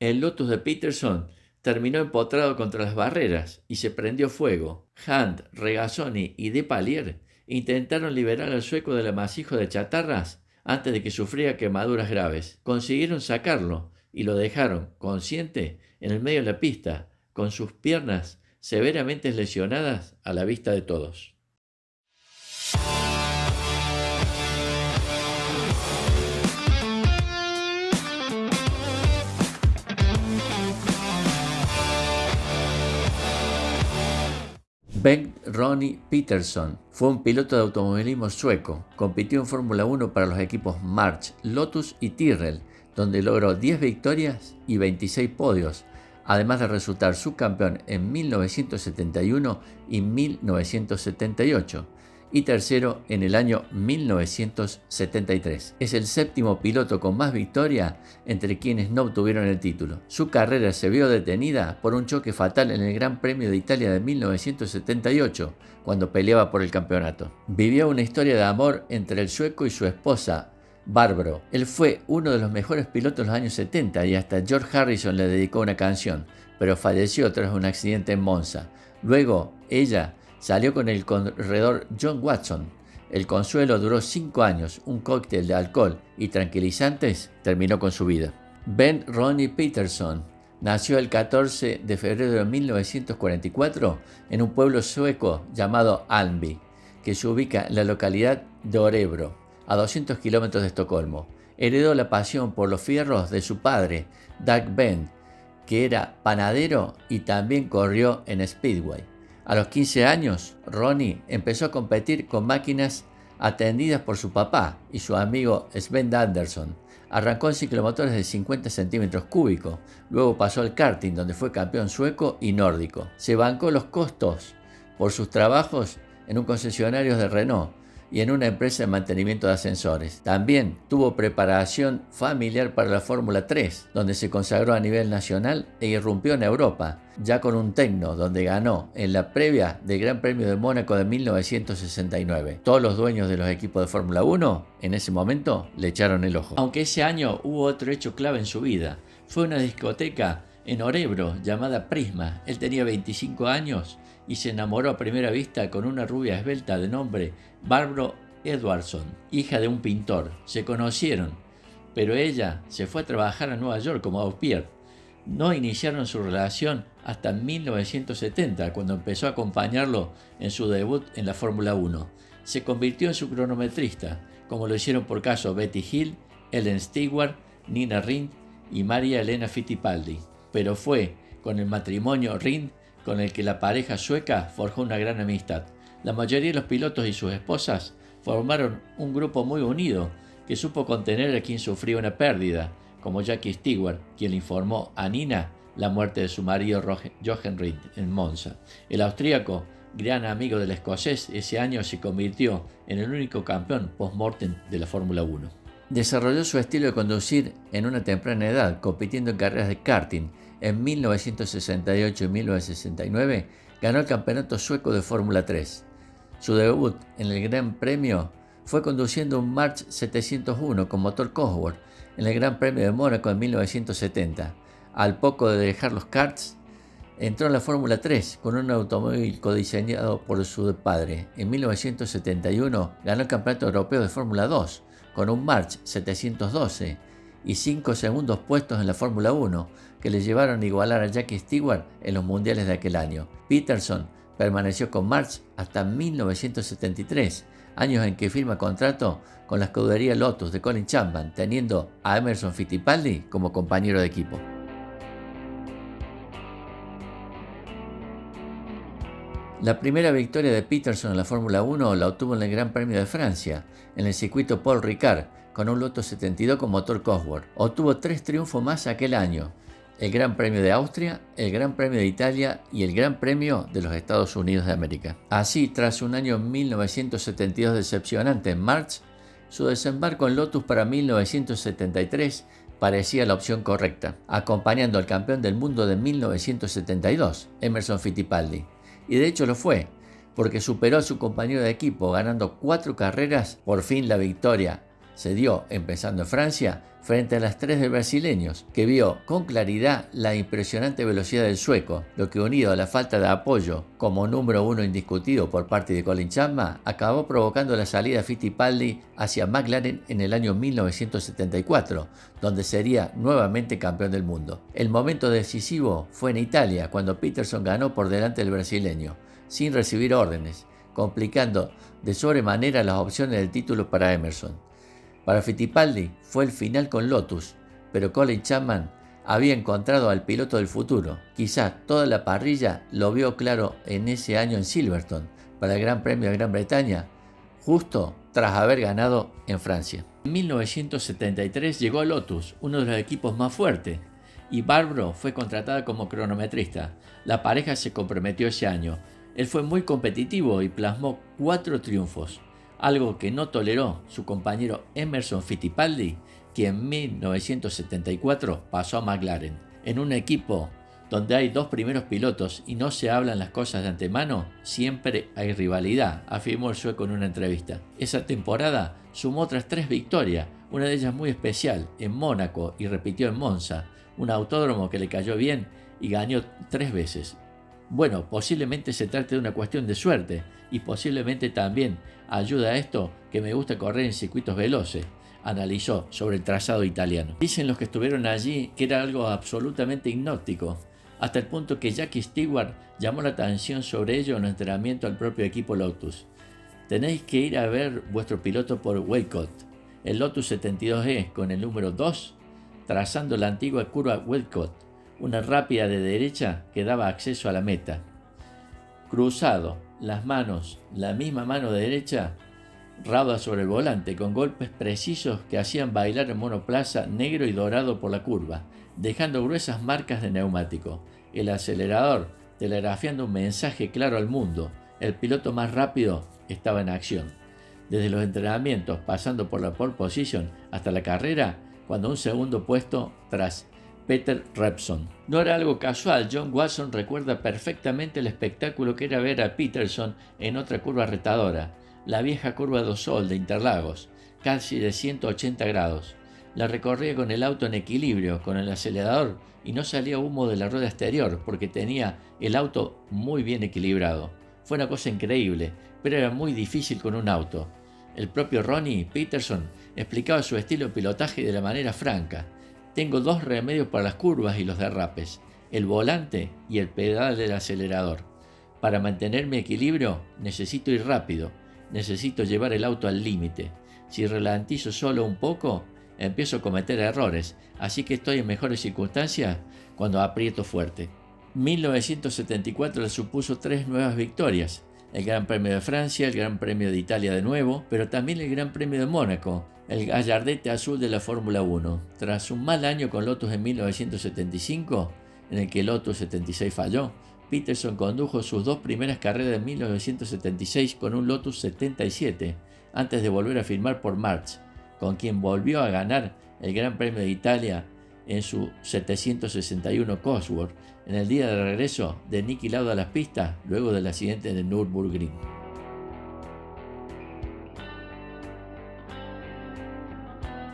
El Lotus de Peterson terminó empotrado contra las barreras y se prendió fuego. Hunt, Regazzoni y Depallier intentaron liberar al sueco del amasijo de chatarras antes de que sufriera quemaduras graves. Consiguieron sacarlo y lo dejaron, consciente, en el medio de la pista, con sus piernas severamente lesionadas a la vista de todos. Bengt Ronnie Peterson fue un piloto de automovilismo sueco. Compitió en Fórmula 1 para los equipos March, Lotus y Tyrrell, donde logró 10 victorias y 26 podios, además de resultar subcampeón en 1971 y 1978 y tercero en el año 1973. Es el séptimo piloto con más victoria entre quienes no obtuvieron el título. Su carrera se vio detenida por un choque fatal en el Gran Premio de Italia de 1978, cuando peleaba por el campeonato. Vivió una historia de amor entre el sueco y su esposa, Barbro. Él fue uno de los mejores pilotos de los años 70 y hasta George Harrison le dedicó una canción, pero falleció tras un accidente en Monza. Luego, ella salió con el corredor John Watson. El consuelo duró 5 años, un cóctel de alcohol y tranquilizantes terminó con su vida. Bengt Ronnie Peterson nació el 14 de febrero de 1944 en un pueblo sueco llamado Almby, que se ubica en la localidad de Örebro, a 200 kilómetros de Estocolmo. Heredó la pasión por los fierros de su padre, Dag Bengt, que era panadero y también corrió en Speedway. A los 15 años, Ronnie empezó a competir con máquinas atendidas por su papá y su amigo Sven Andersson. Arrancó en ciclomotores de 50 centímetros cúbicos, luego pasó al karting, donde fue campeón sueco y nórdico. Se bancó los costos por sus trabajos en un concesionario de Renault y en una empresa de mantenimiento de ascensores. También tuvo preparación familiar para la Fórmula 3, donde se consagró a nivel nacional e irrumpió en Europa, ya con un Tecno, donde ganó en la previa del Gran Premio de Mónaco de 1969. Todos los dueños de los equipos de Fórmula 1 en ese momento le echaron el ojo. Aunque ese año hubo otro hecho clave en su vida. Fue una discoteca en Örebro llamada Prisma. Él tenía 25 años y se enamoró a primera vista con una rubia esbelta de nombre Barbro Edwardsson, hija de un pintor. Se conocieron, pero ella se fue a trabajar a Nueva York como au pair. No iniciaron su relación hasta 1970, cuando empezó a acompañarlo en su debut en la Fórmula 1. Se convirtió en su cronometrista, como lo hicieron por caso Betty Hill, Ellen Stewart, Nina Rindt y Maria Elena Fittipaldi. Pero fue con el matrimonio Rindt con el que la pareja sueca forjó una gran amistad. La mayoría de los pilotos y sus esposas formaron un grupo muy unido que supo contener a quien sufría una pérdida, como Jackie Stewart, quien le informó a Nina la muerte de su marido Jochen Rindt en Monza. El austríaco, gran amigo del escocés, ese año se convirtió en el único campeón post-mortem de la Fórmula 1. Desarrolló su estilo de conducir en una temprana edad, compitiendo en carreras de karting. En 1968 y 1969 ganó el campeonato sueco de Fórmula 3. Su debut en el Gran Premio fue conduciendo un March 701 con motor Cosworth en el Gran Premio de Mónaco en 1970. Al poco de dejar los karts, entró en la Fórmula 3 con un automóvil codiseñado por su padre. En 1971 ganó el Campeonato Europeo de Fórmula 2 con un March 712 y 5 segundos puestos en la Fórmula 1 que le llevaron a igualar a Jackie Stewart en los mundiales de aquel año. Peterson permaneció con March hasta 1973, años en que firma contrato con la escudería Lotus de Colin Chapman, teniendo a Emerson Fittipaldi como compañero de equipo. La primera victoria de Peterson en la Fórmula 1 la obtuvo en el Gran Premio de Francia, en el circuito Paul Ricard, con un Lotus 72 con motor Cosworth. Obtuvo 3 triunfos más aquel año: el Gran Premio de Austria, el Gran Premio de Italia y el Gran Premio de los Estados Unidos de América. Así, tras un año 1972 decepcionante en March, su desembarco en Lotus para 1973 parecía la opción correcta, acompañando al campeón del mundo de 1972, Emerson Fittipaldi. Y de hecho lo fue, porque superó a su compañero de equipo ganando 4 carreras. Por fin la victoria se dio empezando en Francia frente a las 3 de brasileños, que vio con claridad la impresionante velocidad del sueco, lo que unido a la falta de apoyo como número 1 indiscutido por parte de Colin Chapman, acabó provocando la salida de Fittipaldi hacia McLaren en el año 1974, donde sería nuevamente campeón del mundo. El momento decisivo fue en Italia, cuando Peterson ganó por delante del brasileño, sin recibir órdenes, complicando de sobremanera las opciones del título para Emerson. Para Fittipaldi fue el final con Lotus, pero Colin Chapman había encontrado al piloto del futuro. Quizás toda la parrilla lo vio claro en ese año en Silverstone para el Gran Premio de Gran Bretaña, justo tras haber ganado en Francia. En 1973 llegó Lotus, uno de los equipos más fuertes, y Barbro fue contratada como cronometrista. La pareja se comprometió ese año. Él fue muy competitivo y plasmó 4 triunfos, algo que no toleró su compañero Emerson Fittipaldi, quien en 1974 pasó a McLaren. En un equipo donde hay 2 primeros pilotos y no se hablan las cosas de antemano, siempre hay rivalidad, afirmó el sueco en una entrevista. Esa temporada sumó otras 3 victorias, una de ellas muy especial, en Mónaco, y repitió en Monza, un autódromo que le cayó bien, y ganó 3 veces. Bueno, posiblemente se trate de una cuestión de suerte, y posiblemente también ayuda a esto que me gusta correr en circuitos veloces, analizó sobre el trazado italiano. Dicen los que estuvieron allí que era algo absolutamente hipnótico, hasta el punto que Jackie Stewart llamó la atención sobre ello en el entrenamiento al propio equipo Lotus. Tenéis que ir a ver vuestro piloto por Westcott, el Lotus 72E con el número 2, trazando la antigua curva Westcott, una rápida de derecha que daba acceso a la meta. Cruzado, las manos, la misma mano derecha, rauda sobre el volante, con golpes precisos que hacían bailar el monoplaza negro y dorado por la curva, dejando gruesas marcas de neumático. El acelerador, telegrafiando un mensaje claro al mundo: el piloto más rápido estaba en acción. Desde los entrenamientos, pasando por la pole position hasta la carrera, cuando un segundo puesto tras Peter Revson. No era algo casual. John Watson recuerda perfectamente el espectáculo que era ver a Peterson en otra curva retadora, la vieja curva do Sol de Interlagos, casi de 180 grados. La recorría con el auto en equilibrio, con el acelerador, y no salía humo de la rueda exterior porque tenía el auto muy bien equilibrado. Fue una cosa increíble, pero era muy difícil con un auto. El propio Ronnie Peterson explicaba su estilo de pilotaje de la manera franca: tengo 2 remedios para las curvas y los derrapes, el volante y el pedal del acelerador. Para mantener mi equilibrio necesito ir rápido, necesito llevar el auto al límite. Si ralentizo solo un poco, empiezo a cometer errores, así que estoy en mejores circunstancias cuando aprieto fuerte. 1974 le supuso 3 nuevas victorias: el Gran Premio de Francia, el Gran Premio de Italia de nuevo, pero también el Gran Premio de Mónaco, el gallardete azul de la Fórmula 1. Tras un mal año con Lotus en 1975, en el que Lotus 76 falló, Peterson condujo sus 2 primeras carreras en 1976 con un Lotus 77, antes de volver a firmar por March, con quien volvió a ganar el Gran Premio de Italia en su 761 Cosworth, en el día de regreso de Niki Lauda a las pistas luego del accidente de Nürburgring.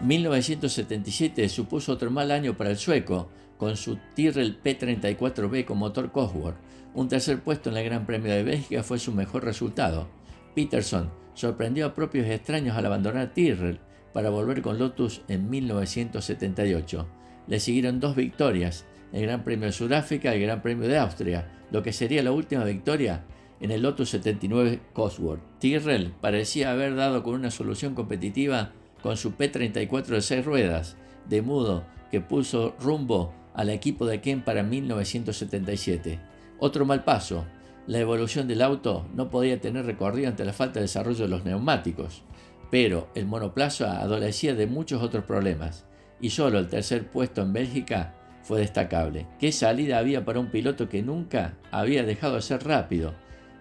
En 1977 supuso otro mal año para el sueco, con su Tyrrell P34B con motor Cosworth. Un tercer puesto en el Gran Premio de Bélgica fue su mejor resultado. Peterson sorprendió a propios extraños al abandonar Tyrrell para volver con Lotus en 1978. Le siguieron 2 victorias, el Gran Premio de Sudáfrica y el Gran Premio de Austria, lo que sería la última victoria en el Lotus 79 Cosworth. Tyrrell parecía haber dado con una solución competitiva con su P34 de 6 ruedas, de modo que puso rumbo al equipo de Ken para 1977. Otro mal paso: la evolución del auto no podía tener recorrido ante la falta de desarrollo de los neumáticos, pero el monoplaza adolecía de muchos otros problemas, y solo el tercer puesto en Bélgica fue destacable. ¿Qué salida había para un piloto que nunca había dejado de ser rápido,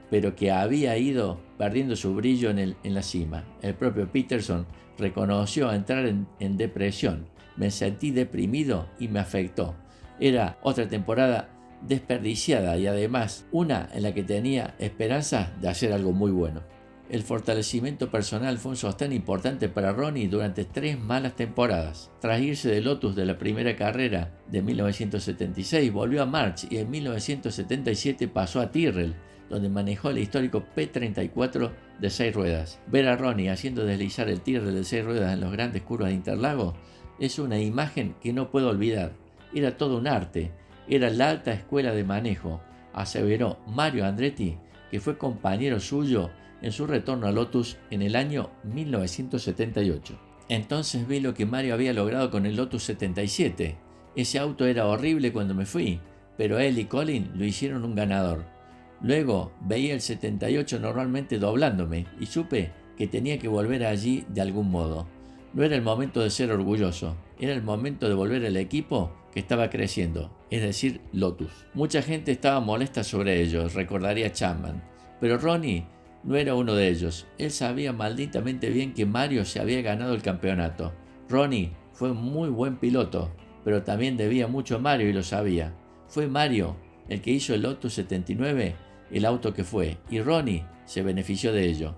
pero que había ido perdiendo su brillo en la cima? El propio Peterson reconoció entrar en depresión: me sentí deprimido y me afectó. Era otra temporada desperdiciada y además una en la que tenía esperanza de hacer algo muy bueno. El fortalecimiento personal fue un sostén importante para Ronnie durante 3 malas temporadas. Tras irse de Lotus de la primera carrera de 1976, volvió a March y en 1977 pasó a Tyrrell, donde manejó el histórico P34 de 6 ruedas. Ver a Ronnie haciendo deslizar el Tyrrell de 6 ruedas en los grandes curvas de Interlagos es una imagen que no puedo olvidar. Era todo un arte, era la alta escuela de manejo, aseveró Mario Andretti, que fue compañero suyo en su retorno a Lotus en el año 1978. Entonces vi lo que Mario había logrado con el Lotus 77. Ese auto era horrible cuando me fui, pero él y Colin lo hicieron un ganador. Luego veía el 78 normalmente doblándome y supe que tenía que volver allí de algún modo. No era el momento de ser orgulloso, era el momento de volver al equipo que estaba creciendo, es decir, Lotus. Mucha gente estaba molesta sobre ello, recordaría Chapman, pero Ronnie no era uno de ellos. Él sabía malditamente bien que Mario se había ganado el campeonato. Ronnie fue un muy buen piloto, pero también debía mucho a Mario y lo sabía. Fue Mario el que hizo el Lotus 79 el auto que fue, y Ronnie se benefició de ello.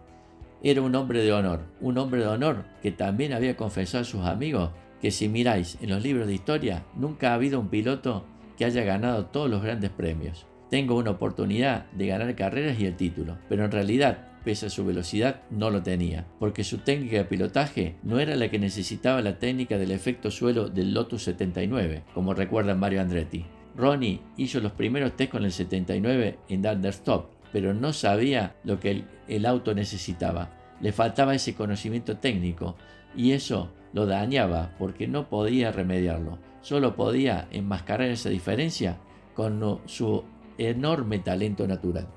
Era un hombre de honor que también había confesado a sus amigos que si miráis en los libros de historia, nunca ha habido un piloto que haya ganado todos los grandes premios. Tengo una oportunidad de ganar carreras y el título, pero en realidad, pese a su velocidad, no lo tenía, porque su técnica de pilotaje no era la que necesitaba la técnica del efecto suelo del Lotus 79, como recuerda Mario Andretti. Ronnie hizo los primeros test con el 79 en Understop, pero no sabía lo que el auto necesitaba. Le faltaba ese conocimiento técnico y eso lo dañaba porque no podía remediarlo. Solo podía enmascarar esa diferencia con su enorme talento natural.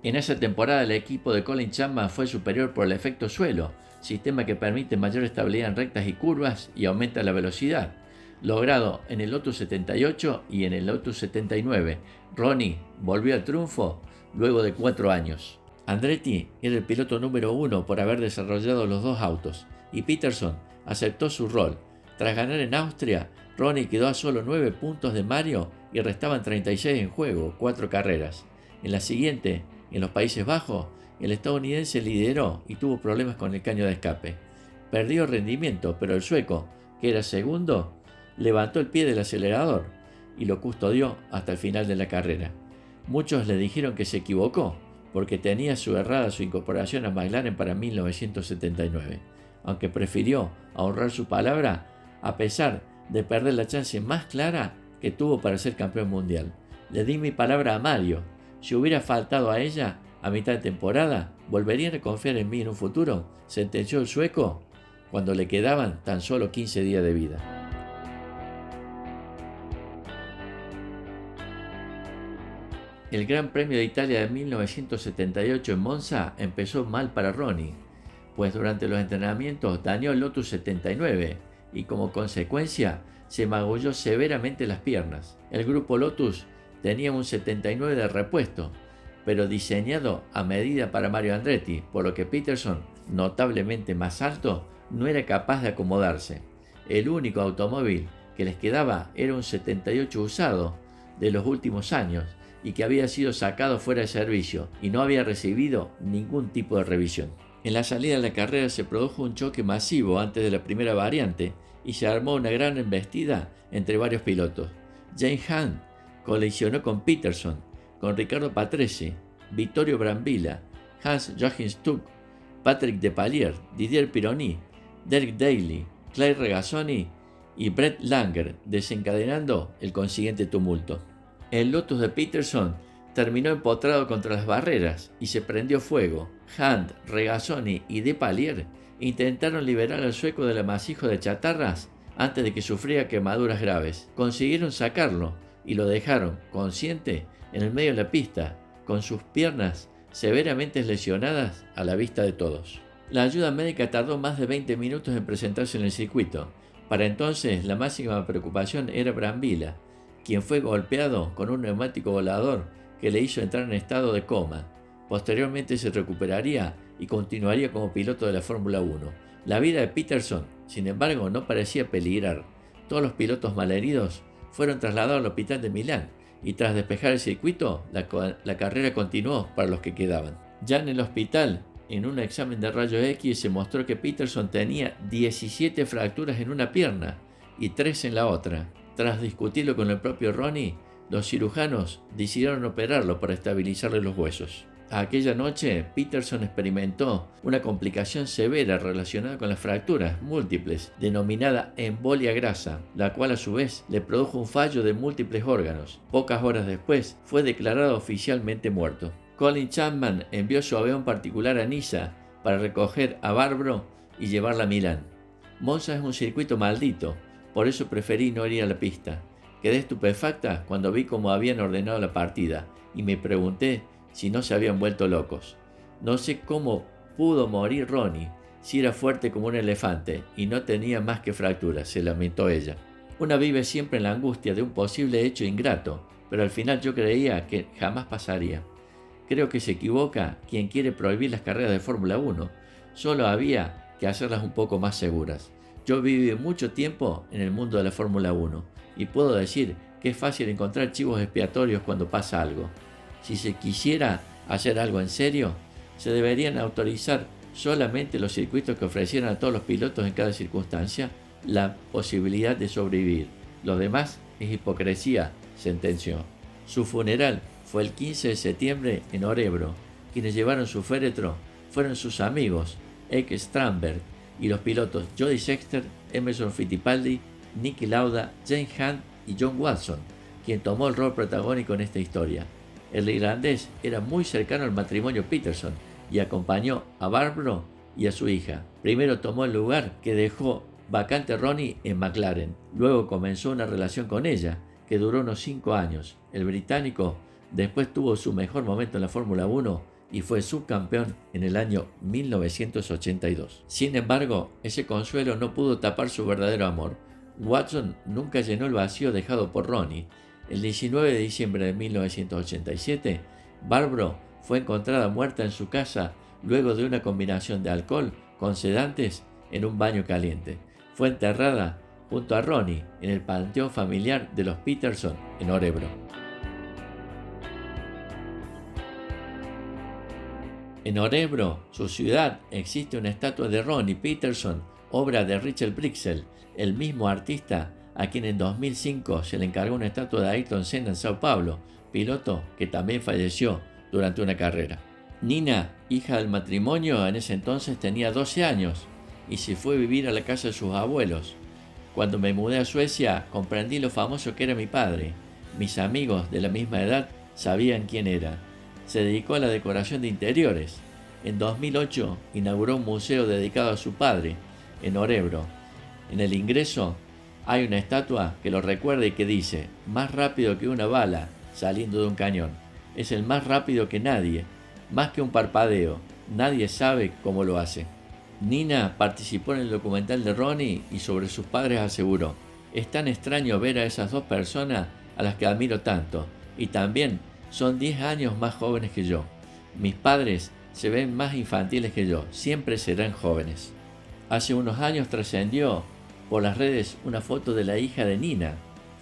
En esa temporada el equipo de Colin Chapman fue superior por el efecto suelo, sistema que permite mayor estabilidad en rectas y curvas y aumenta la velocidad, logrado en el Lotus 78 y en el Lotus 79. Ronnie volvió al triunfo luego de 4 años. Andretti era el piloto número 1 por haber desarrollado los dos autos, y Peterson aceptó su rol. Tras ganar en Austria, Ronnie quedó a solo 9 puntos de Mario y restaban 36 en juego, 4 carreras. En la siguiente, en los Países Bajos, el estadounidense lideró y tuvo problemas con el caño de escape. Perdió rendimiento, pero el sueco, que era segundo, levantó el pie del acelerador y lo custodió hasta el final de la carrera. Muchos le dijeron que se equivocó porque tenía su incorporación a McLaren para 1979, aunque prefirió honrar su palabra a pesar de perder la chance más clara que tuvo para ser campeón mundial. Le di mi palabra a Mario. Si hubiera faltado a ella a mitad de temporada, ¿volverían a confiar en mí en un futuro?, sentenció el sueco cuando le quedaban tan solo 15 días de vida. El Gran Premio de Italia de 1978 en Monza empezó mal para Ronnie, pues durante los entrenamientos dañó el Lotus 79 y como consecuencia se magulló severamente las piernas. El grupo Lotus tenía un 79 de repuesto, pero diseñado a medida para Mario Andretti, por lo que Peterson, notablemente más alto, no era capaz de acomodarse. El único automóvil que les quedaba era un 78 usado de los últimos años y que había sido sacado fuera de servicio y no había recibido ningún tipo de revisión. En la salida de la carrera se produjo un choque masivo antes de la primera variante y se armó una gran embestida entre varios pilotos. James Hunt colisionó con Peterson, con Riccardo Patrese, Vittorio Brambilla, Hans-Joachim Stuck, Patrick Depailler, Didier Pironi, Derek Daly, Clay Regazzoni y Brett Langer, desencadenando el consiguiente tumulto. El Lotus de Peterson terminó empotrado contra las barreras y se prendió fuego. Hunt, Regazzoni y Depailler intentaron liberar al sueco del amasijo de chatarras antes de que sufriera quemaduras graves. Consiguieron sacarlo y lo dejaron consciente en el medio de la pista, con sus piernas severamente lesionadas a la vista de todos. La ayuda médica tardó más de 20 minutos en presentarse en el circuito. Para entonces la máxima preocupación era Brambilla, quien fue golpeado con un neumático volador que le hizo entrar en estado de coma. Posteriormente se recuperaría y continuaría como piloto de la Fórmula 1. La vida de Peterson, sin embargo, no parecía peligrar. Todos los pilotos malheridos fueron trasladados al hospital de Milán y tras despejar el circuito, la carrera continuó para los que quedaban. Ya en el hospital, en un examen de rayos X se mostró que Peterson tenía 17 fracturas en una pierna y 3 en la otra. Tras discutirlo con el propio Ronnie, los cirujanos decidieron operarlo para estabilizarle los huesos. Aquella noche, Peterson experimentó una complicación severa relacionada con las fracturas múltiples, denominada embolia grasa, la cual a su vez le produjo un fallo de múltiples órganos. Pocas horas después, fue declarado oficialmente muerto. Colin Chapman envió su avión particular a Niza para recoger a Barbro y llevarla a Milán. Monza es un circuito maldito, por eso preferí no ir a la pista. Quedé estupefacta cuando vi cómo habían ordenado la partida y me pregunté si no se habían vuelto locos. No sé cómo pudo morir Ronnie, si era fuerte como un elefante y no tenía más que fracturas, se lamentó ella. Una vive siempre en la angustia de un posible hecho ingrato, pero al final yo creía que jamás pasaría. Creo que se equivoca quien quiere prohibir las carreras de Fórmula 1. Solo había que hacerlas un poco más seguras. Yo viví mucho tiempo en el mundo de la Fórmula 1 y puedo decir que es fácil encontrar chivos expiatorios cuando pasa algo. Si se quisiera hacer algo en serio, se deberían autorizar solamente los circuitos que ofrecieran a todos los pilotos en cada circunstancia la posibilidad de sobrevivir. Lo demás es hipocresía, sentenció. Su funeral fue el 15 de septiembre en Örebro. Quienes llevaron su féretro fueron sus amigos, Erik Strandberg, y los pilotos Jody Scheckter, Emerson Fittipaldi, Niki Lauda, James Hunt y John Watson, quien tomó el rol protagónico en esta historia. El irlandés era muy cercano al matrimonio Peterson y acompañó a Barbro y a su hija. Primero tomó el lugar que dejó vacante Ronnie en McLaren. Luego comenzó una relación con ella, que duró unos 5 años. El británico después tuvo su mejor momento en la Fórmula 1 y fue subcampeón en el año 1982. Sin embargo, ese consuelo no pudo tapar su verdadero amor. Watson nunca llenó el vacío dejado por Ronnie. El 19 de diciembre de 1987, Barbro fue encontrada muerta en su casa luego de una combinación de alcohol con sedantes en un baño caliente. Fue enterrada junto a Ronnie en el panteón familiar de los Peterson en Örebro. En Örebro, su ciudad, existe una estatua de Ronnie Peterson, obra de Richard Brixel, el mismo artista a quien en 2005 se le encargó una estatua de Ayrton Senna en Sao Paulo, piloto que también falleció durante una carrera. Nina, hija del matrimonio, en ese entonces tenía 12 años y se fue a vivir a la casa de sus abuelos. Cuando me mudé a Suecia, comprendí lo famoso que era mi padre. Mis amigos de la misma edad sabían quién era. Se dedicó a la decoración de interiores. En 2008 inauguró un museo dedicado a su padre, en Örebro. En el ingreso hay una estatua que lo recuerda y que dice: más rápido que una bala saliendo de un cañón. Es el más rápido que nadie, más que un parpadeo. Nadie sabe cómo lo hace. Nina participó en el documental de Ronnie y sobre sus padres aseguró: es tan extraño ver a esas dos personas a las que admiro tanto, y también son 10 años más jóvenes que yo. Mis padres se ven más infantiles que yo, siempre serán jóvenes. Hace unos años trascendió por las redes una foto de la hija de Nina,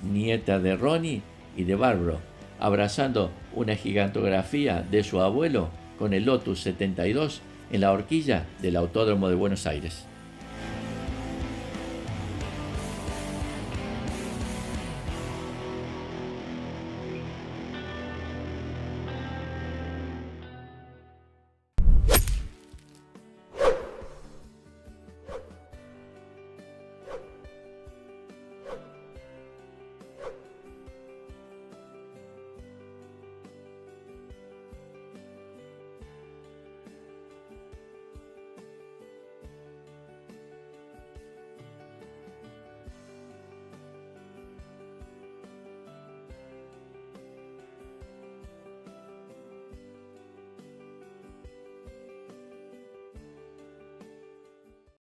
nieta de Ronnie y de Barbro, abrazando una gigantografía de su abuelo con el Lotus 72 en la horquilla del Autódromo de Buenos Aires.